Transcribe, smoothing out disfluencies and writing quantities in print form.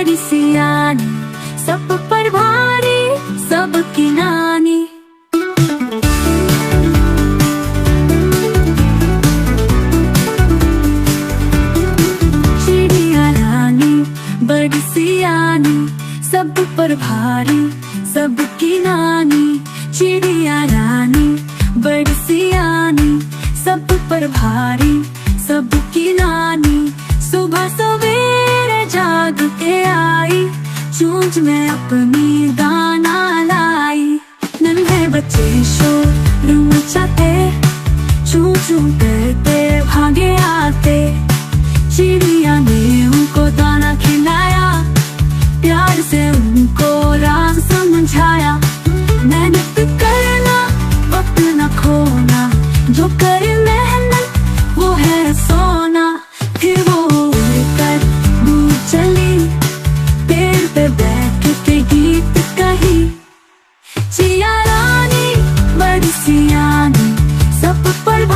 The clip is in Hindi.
बड़ी सियानी, सब पर भारी, सबकी नानी। चिड़िया रानी बड़ी सियानी, सब पर भारी, सबकी नानी। चिड़िया रानी बड़ी सियानी, सब पर भारी, सबकी नानी। सुबह सवेरे जाग के आई, चूंच में अपनी दाना लाई। नन्हे बच्चे शोर मचाते, चू चू करते भागे आते। चिड़िया ने उनको दाना खिलाया, प्यार से उनको राह समझाया। मेहनत करना, वक्त न खोना, जो करे मेहनत वो है सोना। फिर वो उड़कर दूर चली, पेड़ पे बैठ के गीत कही। चिड़िया रानी बड़ी सियानी, सब पर